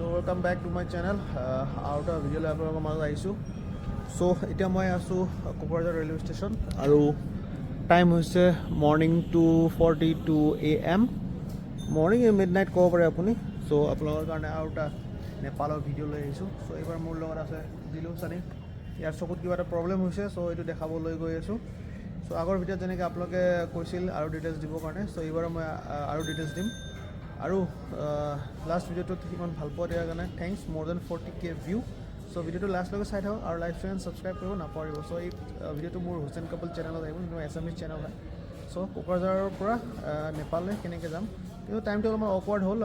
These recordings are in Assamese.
So welcome back to my channel. Out of video আপোনালোকৰ মাজত আহিছোঁ. So এতিয়া মই আছোঁ কোকৰাঝাৰ ৰেলৱে ষ্টেচন আৰু টাইম হৈছে মৰ্নিং 2:42 AM মৰ্নিং মিডনাইট ক'ব পাৰে আপুনি. চ' আপোনালোকৰ কাৰণে আৰু এটা নেপালৰ ভিডিঅ' লৈ আহিছোঁ. চ' এইবাৰ মোৰ লগত আছে দিলো চানি. ইয়াৰ চকুত কিবা এটা প্ৰব্লেম হৈছে, চ' এইটো দেখাবলৈ গৈ আছোঁ. চ' আগৰ ভিডিঅ'ত যেনেকৈ আপোনালোকে কৈছিল আৰু ডিটেইলছ দিবৰ কাৰণে, চ' এইবাৰ মই আৰু ডিটেইলছ দিম. আৰু লাষ্ট ভিডিঅ'টোত ইমান ভাল পোৱা দিয়াৰ কাৰণে থেংকছ, মোৰ দেন 40K ভিউ. চ' ভিডিঅ'টো লাষ্টলৈকে চাই থাকক আৰু লাইক ফ্ৰেণ্ড ছাবস্ক্ৰাইব কৰিব নাপাহৰিব. চ' এই ভিডিঅ'টো মোৰ হুছেইন কাপল চেনেলত আহিব, কিন্তু এছামিজ চেনেল হয়. চ' কোকৰাঝাৰৰ পৰা নেপাললৈ কেনেকৈ যাম, কিন্তু টাইমটো অলপমান অকৱাৰ্ড হ'ল,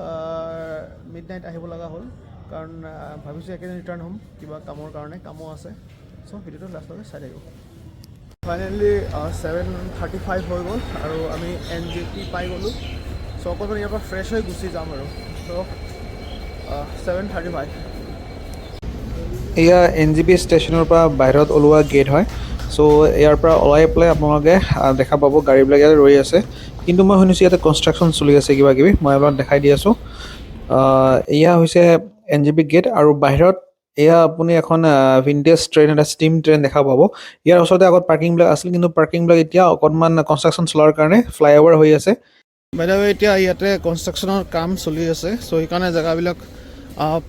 মিড নাইট আহিব লগা হ'ল, কাৰণ ভাবিছোঁ একেদিন ৰিটাৰ্ণ হ'ম কিবা কামৰ কাৰণে, কামো আছে. চ' ভিডিঅ'টো লাষ্টলৈকে চাই থাকিব. ফাইনেলি 7:35 হৈ গ'ল আৰু আমি NJP পাই গ'লোঁ. চ' অকণমান ইয়াৰ পৰা ফ্ৰেছ হৈ গুচি যাম আৰু. চ' 7:35 এয়া NJP ষ্টেচনৰ পৰা বাহিৰত ওলোৱা গেট হয়. চ' ইয়াৰ পৰা ওলাই পেলাই আপোনালোকে দেখা পাব গাড়ীবিলাক ইয়াতে ৰৈ আছে, কিন্তু মই শুনিছোঁ ইয়াতে কনষ্ট্ৰাকশ্যন চলি আছে কিবা কিবি, মই আপোনাক দেখাই দি আছোঁ. এয়া হৈছে NJP গেট আৰু বাহিৰত এয়া আপুনি এখন ভিনটেজ ট্ৰেইন, এটা ষ্টিম ট্ৰেইন দেখা পাব. ইয়াৰ ওচৰতে আগত পাৰ্কিংবিলাক আছিল, কিন্তু পাৰ্কিংবিলাক এতিয়া অকণমান কনষ্ট্ৰাকশ্যন চলাৰ কাৰণে ফ্লাইঅভাৰ হৈ আছে. বাইদেউ এতিয়া ইয়াতে কনষ্ট্ৰাকশ্যনৰ কাম চলি আছে, চ' সেইকাৰণে জেগাবিলাক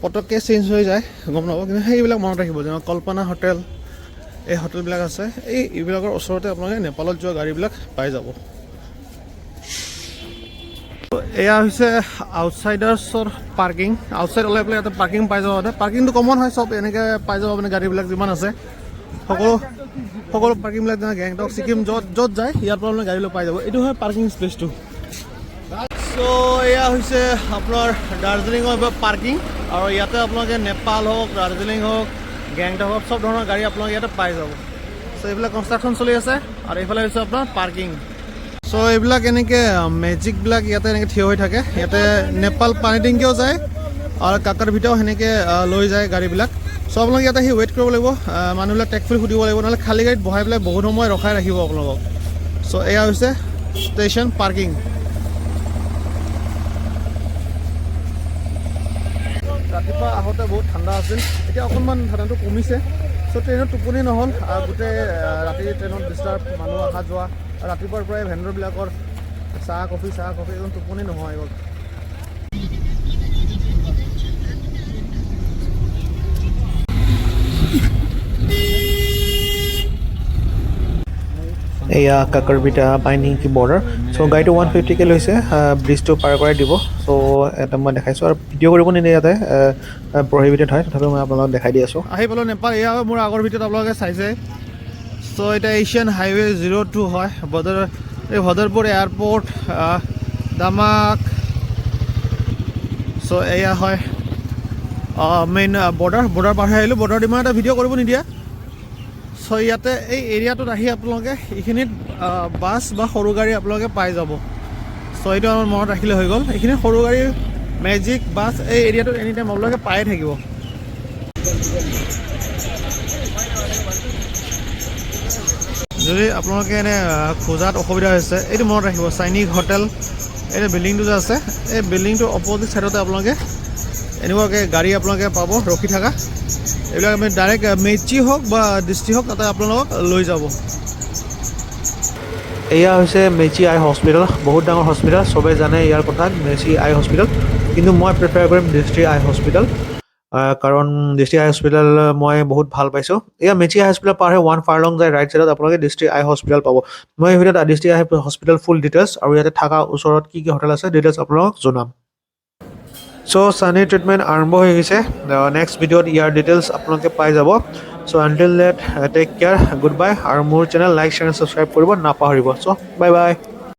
পটককৈ চেঞ্জ হৈ যায়, গম নাপাব. কিন্তু সেইবিলাক মনত ৰাখিব, যেনে কল্পনা হোটেল, এই হোটেলবিলাক আছে, এইবিলাকৰ ওচৰতে আপোনালোকে নেপালত যোৱা গাড়ীবিলাক পাই যাব. এয়া হৈছে আউটছাইডাৰ্ছৰ পাৰ্কিং. আউটছাইড ওলাই পেলাই ইয়াতে পাৰ্কিং পাই যাব. পাৰ্কিংটো কমন হয়, চব এনেকৈ পাই যাব আপুনি, গাড়ীবিলাক যিমান আছে সকলো পাৰ্কিংবিলাক, যেনে গেংটক ছিকিম য'ত যায় ইয়াৰ পৰা আপুনি গাড়ীলৈ পাই যাব. এইটো হয় পাৰ্কিং স্পেচটো. চ' এয়া হৈছে আপোনাৰ দাৰ্জিলিঙৰ পাৰ্কিং, আৰু ইয়াতে আপোনালোকে নেপাল হওক, দাৰ্জিলিং হওক, গেংটক হওক, চব ধৰণৰ গাড়ী আপোনালোকে ইয়াতে পাই যাব. চ' এইবিলাক কনষ্ট্ৰাকশ্যন চলি আছে, আৰু এইফালে হৈছে আপোনাৰ পাৰ্কিং. চ' এইবিলাক এনেকৈ মেজিকবিলাক ইয়াতে এনেকৈ থিয় হৈ থাকে. ইয়াতে নেপাল পানী টেংকিও যায় আৰু কাকাৰ ভিতৰত সেনেকৈ লৈ যায় গাড়ীবিলাক. চ' আপোনালোকে ইয়াতে আহি ৱেইট কৰিব লাগিব, মানুহবিলাক টেক্সফুল সুধিব লাগিব, নহ'লে খালী গাড়ীত বহাই পেলাই বহুত সময় ৰখাই ৰাখিব আপোনালোকক. চ' এয়া হৈছে ষ্টেচন পাৰ্কিং. ৰাতিপুৱা আহোঁতে বহুত ঠাণ্ডা আছিল, এতিয়া অকণমান ঠাণ্ডাটো কমিছে. চ' ট্ৰেইনত টোপনি নহ'ল, গোটেই ৰাতি ট্ৰেইনত ডিষ্টাৰ্ব, মানুহ অহা যোৱা, ৰাতিপুৱাৰ পৰাই ভেণ্ডৰবিলাকৰ চাহ কফি একদম টোপনি নোহোৱা হৈ গ'ল. এয়া কাকৰবিটা বাইনিংকি বৰ্ডাৰ. চ' গাড়ীটো 150K লৈছে, ব্ৰিজটো পাৰ কৰাই দিব. চ' এটা মই দেখাইছোঁ, আৰু ভিডিঅ' কৰিব নিদিয়ে ইয়াতে, প্ৰহিবিটেড হয়, তথাপিও মই আপোনালোকক দেখাই দি আছোঁ. আহি পালোঁ নেপাল. এয়া মোৰ আগৰ ভিডিঅ'ত আপোনালোকে চাইছে. চ' এতিয়া এছিয়ান হাইৱে 02 হয়, এই ভদৰপুৰ এয়াৰপৰ্ট, দামাক. চ' এয়া হয় মেইন বৰ্ডাৰ পাৰ হৈ আহিলোঁ. বৰ্ডাৰত ইমান এটা ভিডিঅ' কৰিব নিদিয়ে. চ' ইয়াতে এই এৰিয়াটোত আহি আপোনালোকে এইখিনিত বাছ বা সৰু গাড়ী আপোনালোকে পাই যাব. চ' এইটো আমাৰ মনত ৰাখিলে হৈ গ'ল. এইখিনি সৰু গাড়ী, মেজিক, বাছ এই এৰিয়াটোত এনি টাইম আপোনালোকে পায়ে থাকিব. যদি আপোনালোকে এনে খোজাত অসুবিধা হৈছে, এইটো মনত ৰাখিব, চাইনিক হোটেল, এইটো বিল্ডিংটো যে আছে, এই বিল্ডিংটোৰ অপজিট ছাইডতে আপোনালোকে এনেকুৱাকৈ গাড়ী আপোনালোকে পাব ৰখি থকা. এইবিলাক আমি ডাইৰেক্ট মেচি হওক বা ডিষ্ট্ৰিক্ট হওক, তাতে আপোনালোকক লৈ যাব. এয়া হৈছে মেচি আই হস্পিটেল, বহুত ডাঙৰ হস্পিটেল, চবেই জানে ইয়াৰ কথা, মেচি আই হস্পিটেল. কিন্তু মই প্ৰিফাৰ কৰিম ডিষ্ট্ৰিক্ট আই হস্পিটেল, কাৰণ ডিষ্ট্ৰিক্ট আই হস্পিটেল মই বহুত ভাল পাইছোঁ. এয়া মেচি আই হস্পিটেল পাৰ হৈ 1 ফাৰলং যায় ৰাইট ছাইডত আপোনালোকে ডিষ্ট্ৰিক্ট আই হস্পিটেল পাব. মই এই ভিডিঅ'ত ডিষ্ট্ৰিক্ট আই হস্পিটেল ফুল ডিটেইলছ আৰু ইয়াতে থকা ওচৰত কি হোটেল আছে ডিটেইলছ আপোনালোকক জনাম. চ' চানি ট্ৰিটমেণ্ট আৰম্ভ হৈ গৈছে. নেক্সট ভিডিঅ'ত ইয়াৰ ডিটেইলছ আপোনালোকে পাই যাব. So' until that take care, good bye, আৰু মোৰ চেনেল লাইক, শ্বেয়াৰ, ছাবস্ক্ৰাইব কৰিব নাপাহৰিব. চ' বাই বাই.